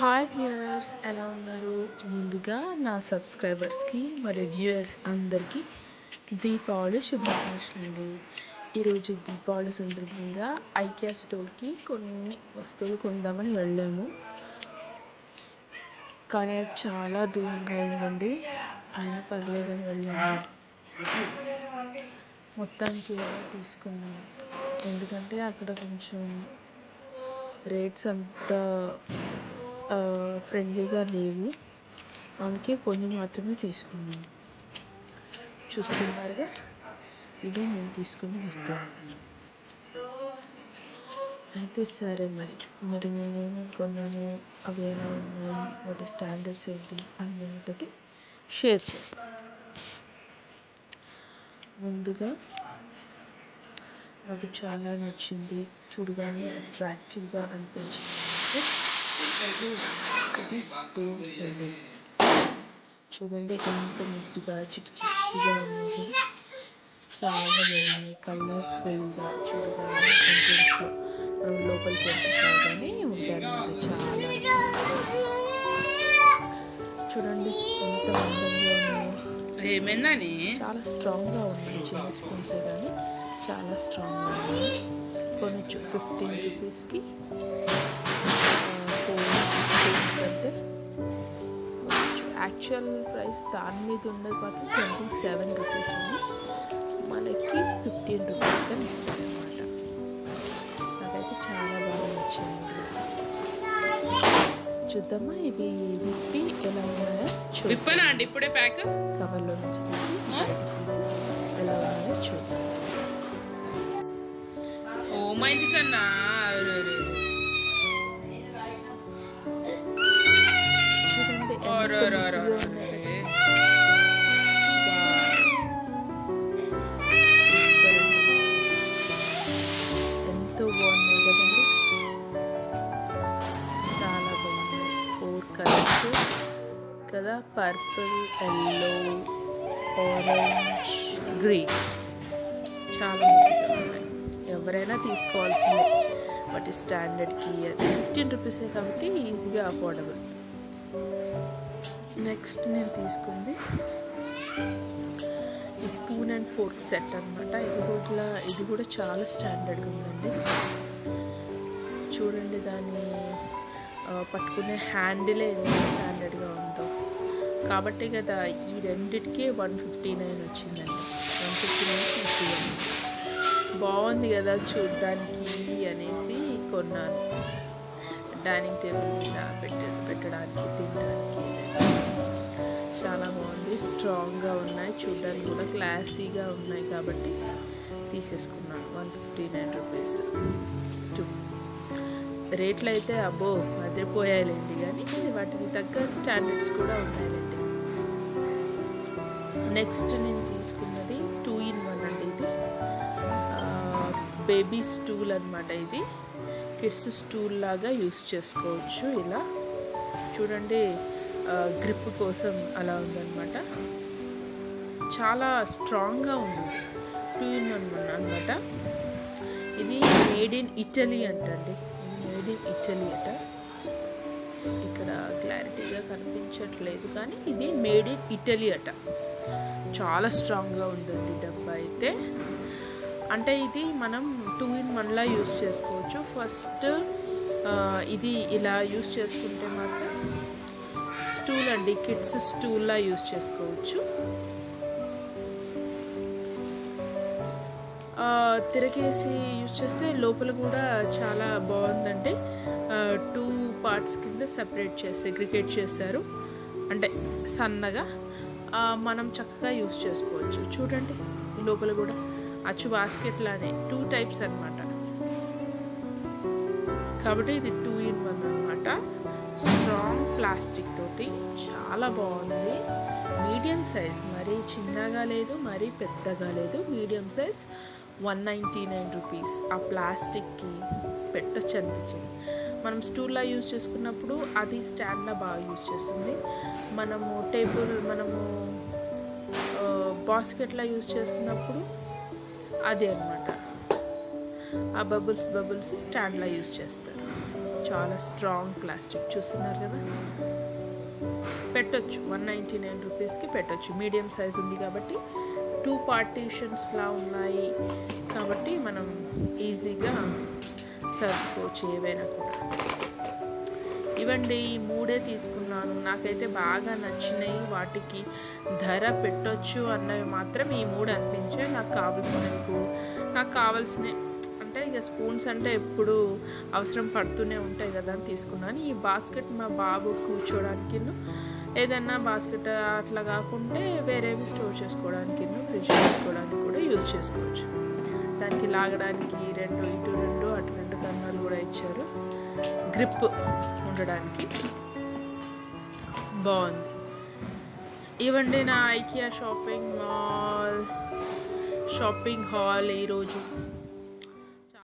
Hi viewers, ఎలా ఉన్నారు? ముందుగా నా సబ్స్క్రైబర్స్కి మరియు వ్యూయర్స్ అందరికీ దీపావళి శుభాకాంక్షలు అండి. ఈరోజు దీపావళి సందర్భంగా ఐకియా స్టోర్కి కొన్ని వస్తువులు కొందామని వెళ్ళాము. కానీ అది చాలా దూరంగా ఉందండి. అయినా పర్లేదని వెళ్ళాము. మొత్తానికి తీసుకున్నాము. ఎందుకంటే అక్కడ కొంచెం రేట్స్ అంతా ఫ్రెండ్లీగా లేవు. అందుకే కొన్ని మాత్రమే తీసుకున్నాను. చూస్తున్నారుగా, ఇదే నేను తీసుకుని వస్తాను. అయితే సరే, మరి నేను ఏమేమి కొన్నాను, అవి ఎలా ఉన్నాయి, వాటి స్టాండర్డ్స్ ఏంటి అన్నిటితో షేర్ చేస్తాను. ముందుగా నాకు చాలా నచ్చింది, చూడగానే అట్రాక్టివ్గా అనిపించింది. ఇది స్టోన్స్ అండి. చూడండి ఎంత ముద్దుగా చిటిచిటిగా ఉంది. చాలా బాగుంది, కలర్ఫుల్గా. చూడగానే మనం లోపలికి వెళ్తాగానే ఉంటారన్నమాట. చాలా చూడండి ఎంత అందంగా ఉన్నాయో. ఏమైందని చాలా స్ట్రాంగ్గా ఉన్నాయి. చిన్న స్పూన్స్ కానీ చాలా స్ట్రాంగ్గా ఉన్నాయి. కొనొచ్చు 15 రూపీస్కి 4 స్పూన్స్ అంటే యాక్చువల్ ప్రైస్ దాని మీద ఉన్నది మాత్రం 27 రూపీస్ అని, మనకి 15 రూపీస్ కానీ ఇస్తారనమాట. నాకైతే చాలా బాగా నచ్చింది. చూద్దామా ఇవి విప్పి ఎలా ఉన్నాయో విప్పనా అండి ఇప్పుడే ప్యాక్ కవర్లో నుంచి తీసి ఎలా ఉన్నాయో చూద్దాం. ఓ మైంది కన్నా చూడండి ఎంతో బాగున్నాయి కదండి. చాలా బాగున్నాయి. 4 కలర్స్ కదా, పర్పుల్, ఎల్లో, ఆరెంజ్, గ్రీన్. చాలా ముఖ్యంగా ఉన్నాయి. ఎవరైనా తీసుకోవాల్సిందే. వాటి స్టాండర్డ్కి అది 15 రూపీసే కాబట్టి ఈజీగా అఫోర్డబుల్. నెక్స్ట్ నేను తీసుకుంది ఈ స్పూన్ అండ్ ఫోర్క్ సెట్ అనమాట. ఇది కూడా చాలా స్టాండర్డ్గా ఉందండి. చూడండి దాన్ని పట్టుకునే హ్యాండిలే ఎంత స్టాండర్డ్గా ఉందో. కాబట్టి కదా ఈ రెండిటికే 159 వచ్చిందండి. 159 బాగుంది కదా చూడడానికి అనేసి కొన్నాను. డైనింగ్ టేబుల్ మీద పెట్టడానికి, తినడానికి చాలా బాగుంది. స్ట్రాంగ్గా ఉన్నాయి, చూడడానికి కూడా క్లాసీగా ఉన్నాయి కాబట్టి తీసేసుకున్నాను. 159 రూపీస్. రేట్లు అయితే అబ్బో అదిరిపోయాయిలేండి, కానీ వాటికి తగ్గ స్టాండర్డ్స్ కూడా ఉన్నాయిలేండి. నెక్స్ట్ నేను తీసుకున్నది 2 in 1 అండి. ఇది బేబీ స్టూల్ అనమాట. ఇది కిడ్స్ స్టూల్ లాగా యూస్ చేసుకోవచ్చు. ఇలా చూడండి, గ్రిప్ కోసం అలా ఉందన్నమాట. చాలా స్ట్రాంగ్గా ఉంది. 2 in 1 అనమాట. ఇది మేడ్ ఇన్ ఇటలీ అంటండి. మేడ్ ఇన్ ఇటలీ అట. ఇక్కడ క్లారిటీగా కనిపించట్లేదు, కానీ ఇది మేడ్ ఇన్ ఇటలీ అట. చాలా స్ట్రాంగ్గా ఉందండి డబ్బా అయితే. అంటే ఇది మనం 2 in 1లా యూస్ చేసుకోవచ్చు. ఫస్ట్ ఇది ఇలా యూస్ చేసుకుంటే మాత్రం స్టూల్ అండి, కిడ్స్ స్టూల్లా యూస్ చేసుకోవచ్చు. తిరగేసి యూస్ చేస్తే లోపల కూడా చాలా బాగుందండి. 2 parts కింద సెగ్రిగేట్ చేశారు. అంటే సన్నగా మనం చక్కగా యూస్ చేసుకోవచ్చు. చూడండి లోపల కూడా అచ్చు బాస్కెట్ లానే 2 types అనమాట. కాబట్టి ఇది 2 in 1 అనమాట. స్ట్రాంగ్ ప్లాస్టిక్ తోటి చాలా బాగుంది. మీడియం సైజ్, మరీ చిన్నగా లేదు, మరీ పెద్దగా లేదు. Medium size 199 rupees. ఆ ప్లాస్టిక్కి పెట్టొచ్చు అనిపించింది. మనం స్టూల్లా యూజ్ చేసుకున్నప్పుడు అది స్టాండ్లా బాగా యూజ్ చేస్తుంది. మనము బాస్కెట్లా యూజ్ చేస్తున్నప్పుడు అదే అనమాట. ఆ బబుల్స్ స్టాండ్లా యూజ్ చేస్తారు. చాలా స్ట్రాంగ్ ప్లాస్టిక్ చూస్తున్నారు కదా. పెట్టొచ్చు 199 రూపీస్కి పెట్టొచ్చు. మీడియం సైజ్ ఉంది కాబట్టి 2 పార్టీషన్స్లా ఉన్నాయి కాబట్టి మనం ఈజీగా సర్దుకోవచ్చు ఏవైనా కూడా. ఇవండి ఈ 3 తీసుకున్నాను. నాకైతే బాగా నచ్చినాయి. వాటికి ధర పెట్టొచ్చు అన్నవి మాత్రం ఈ 3 అనిపించాయి. నాకు కావాల్సినవి అంటే ఇక స్పూన్స్ అంటే ఎప్పుడు అవసరం పడుతూనే ఉంటాయి కదా అని తీసుకున్నాను. ఈ బాస్కెట్ మా బాబు కూర్చోడానికి, ఏదన్నా బాస్కెట్ అట్లా కాకుంటే వేరేవి స్టోర్ చేసుకోవడానికి, ఫ్రిడ్జ్ పెట్టుకోవడానికి కూడా యూజ్ చేసుకోవచ్చు. దానికి లాగడానికి 2 ఇటు 2 అటు 2 కన్నాలు కూడా ఇచ్చారు. గ్రిప్ ఉండడానికి బాగుంది. ఇవండి నా ఐకియా షాపింగ్ హాల్ ఈరోజు